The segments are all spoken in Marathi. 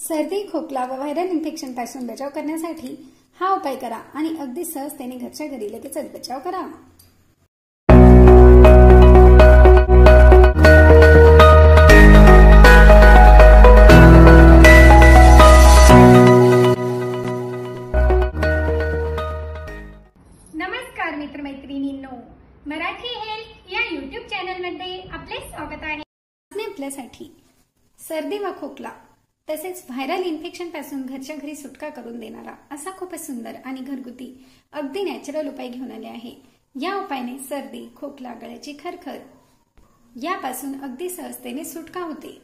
सर्दी, खोकला व व्हायरल इन्फेक्शन पासून बचाव करण्यासाठी हा उपाय करा आणि अगदी सहजतेने घरच्या घरी लगेचच बचाव करा। नमस्कार मित्रमैत्रिणींनो, मराठी हेल्थ या यूट्यूब चॅनल मध्ये आपले स्वागत आहे। आपल्यासाठी सर्दी व खोकला तसेच व्हायरल इन्फेक्शन पासून घरच्या घरी सुटका करून देणारा असा खूपच सुंदर आणि घरगुती अगदी नॅचरल उपाय घेऊन आले आहे। या उपायाने सर्दी, खोकला, गळ्याची खरखर यापासून अगदी सहजतेने सुटका होते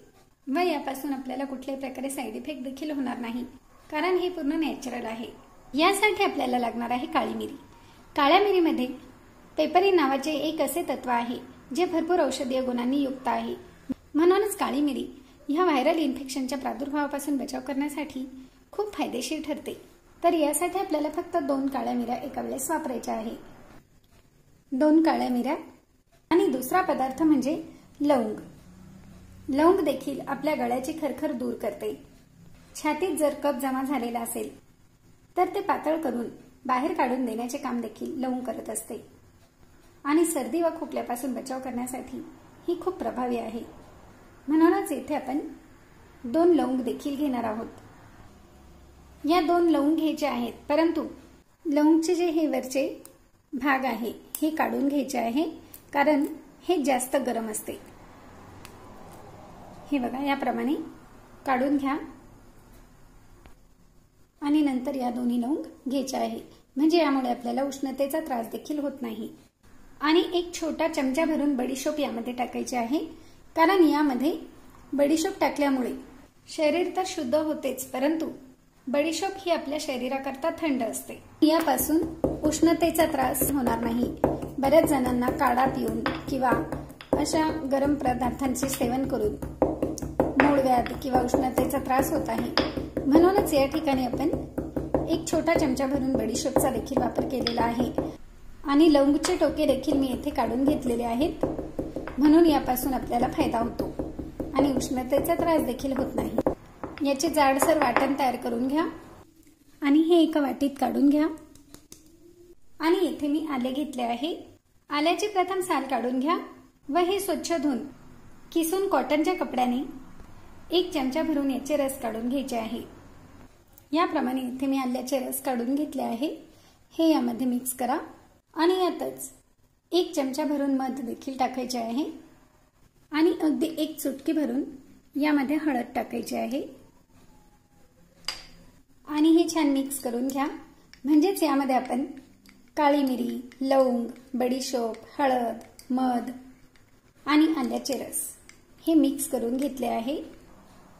व यापासून आपल्याला कुठल्याही प्रकारे साइड इफेक्ट देखील होणार नाही, कारण हे पूर्ण नॅचरल आहे। यासाठी आपल्याला लागणार आहे काळी मिरी। काळ्या मिरीमध्ये पेपरिन नावाचे एक असे तत्व आहे जे भरपूर औषधीय गुणांनी युक्त आहे। म्हणूनच काळी मिरी ह्या व्हायरल इन्फेक्शनच्या प्रादुर्भावापासून बचाव करण्यासाठी खूप फायदेशीर ठरते। तर यासाठी आपल्याला फक्त 2 काळ्या मिऱ्या एका वेळेस वापरायच्या आहे। 2 काळ्या मिऱ्या आणि दुसरा पदार्थ म्हणजे लवंग। लवंग देखील आपल्या गळ्याची खरखर दूर करते। छातीत जर कफ जमा झालेला असेल तर ते पातळ करून बाहेर काढून देण्याचे काम देखील लवंग करत असते आणि सर्दी व खोकल्यापासून बचाव करण्यासाठी ही खूप प्रभावी आहे। म्हणूनच येथे आपण 2 लवंग देखील घेणार आहोत। या 2 लवंग घ्यायचे आहेत, परंतु लवंगचे जे हे वरचे भाग आहे हे काढून घ्यायचे आहे, कारण हे जास्त गरम असते। हे बघा, याप्रमाणे काढून घ्या आणि नंतर या दोन्ही लवंग घ्यायचे आहे, म्हणजे यामुळे आपल्याला उष्णतेचा त्रास देखील होत नाही। आणि एक छोटा चमचा भरून बडीशोप यामध्ये टाकायचे आहे, कारण यामध्ये बडीशोप टाकल्यामुळे शरीर तर शुद्ध होतेच, परंतु बडीशोप ही आपल्या शरीराकरता थंड असते। यापासून उष्णतेचा त्रास होणार नाही। बऱ्याच जणांना काढा पिऊन किंवा अशा गरम पदार्थांचे सेवन करून मूळव्याध किंवा उष्णतेचा त्रास होत आहे। म्हणूनच या ठिकाणी आपण एक छोटा चमचा भरून बडीशोपचा देखील वापर केलेला आहे आणि लवंगचे टोके देखील मी येथे काढून घेतलेले आहेत, म्हणून यापासून आपल्याला फायदा होतो आणि उष्णतेचा त्रास देखील होत नाही। याचे जाडसर वाटण तयार करून घ्या आणि हे एका वाटीत काढून घ्या। आणि येथे मी आले घेतले आहे। आल्याची प्रथम साल काढून घ्या व हे स्वच्छ धुवून किसून कॉटनच्या कपड्याने 1 चमचा भरून याचे रस काढून घ्यायचे आहे। याप्रमाणे इथे मी आल्याचे रस काढून घेतले आहे। हे यामध्ये मिक्स करा आणि यातच 1 चमचा भरून मध देखील टाकायचे आहे आणि अगदी 1 चुटकी भरून यामध्ये हळद टाकायची आहे आणि हे छान मिक्स करून घ्या। म्हणजेच यामध्ये आपण काळी मिरी, लवंग, बडीशोप, हळद, मध आणि आल्याचे रस हे मिक्स करून घेतले आहे।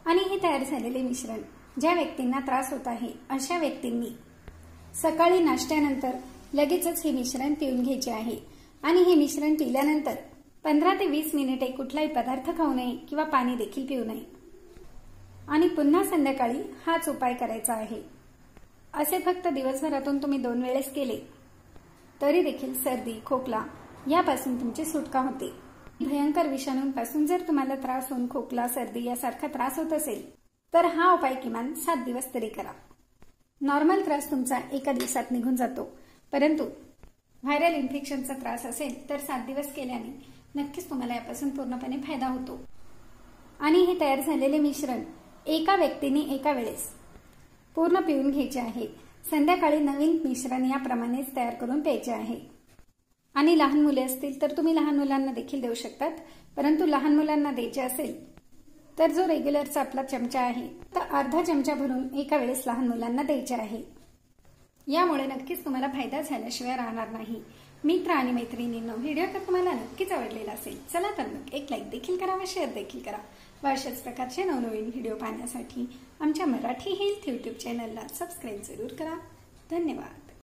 आणि हे तयार झालेले मिश्रण ज्या व्यक्तींना त्रास होत आहे अशा व्यक्तींनी सकाळी नाश्त्यानंतर लगेचच हे मिश्रण पिऊन घ्यायचे आहे आणि हे मिश्रण पिल्यानंतर 15 ते 20 मिनिटे कुठलाही पदार्थ खाऊ नये किंवा पाणी देखील पिऊ नये आणि पुन्हा संध्याकाळी हाच उपाय करायचा आहे। असे फक्त दिवसभरातून तुम्ही 2 वेळेस केले तरी देखील सर्दी, खोकला यापासून तुमची सुटका होते। भयंकर विषाणूंपासून जर तुम्हाला त्रास होऊन खोकला, सर्दी यासारखा त्रास होत असेल तर हा उपाय किमान 7 दिवस तरी करा। नॉर्मल त्रास तुमचा एका दिवसात निघून जातो, परंतु व्हायरल इन्फेक्शनचा त्रास असेल तर 7 दिवस केल्याने नक्कीच तुम्हाला यापासून पूर्णपणे फायदा होतो। आणि हे तयार झालेले मिश्रण एका व्यक्तीने एका वेळेस पूर्ण पिऊन घ्यायचे आहे। संध्याकाळी नवीन मिश्रण याप्रमाणेच तयार करून प्यायचे आहे। आणि लहान मुले असतील तर तुम्ही लहान मुलांना देखील देऊ शकतात, परंतु लहान मुलांना द्यायचे असेल तर जो रेग्युलरचा आपला चमचा आहे तर अर्धा चमचा भरून एका वेळेस लहान मुलांना द्यायचे आहे। यामुळे नक्कीच तुम्हाला फायदा झाल्याशिवाय राहणार नाही। मित्र आणि मैत्रिणींनो, व्हिडिओ तर तुम्हाला नक्कीच आवडलेला असेल। चला तर मग एक लाईक देखील करा व शेअर देखील करा व अशाच प्रकारचे नवनवीन व्हिडिओ पाहण्यासाठी आमच्या मराठी हेल्थ यूट्यूब चॅनलला सबस्क्राईब जरूर करा। धन्यवाद।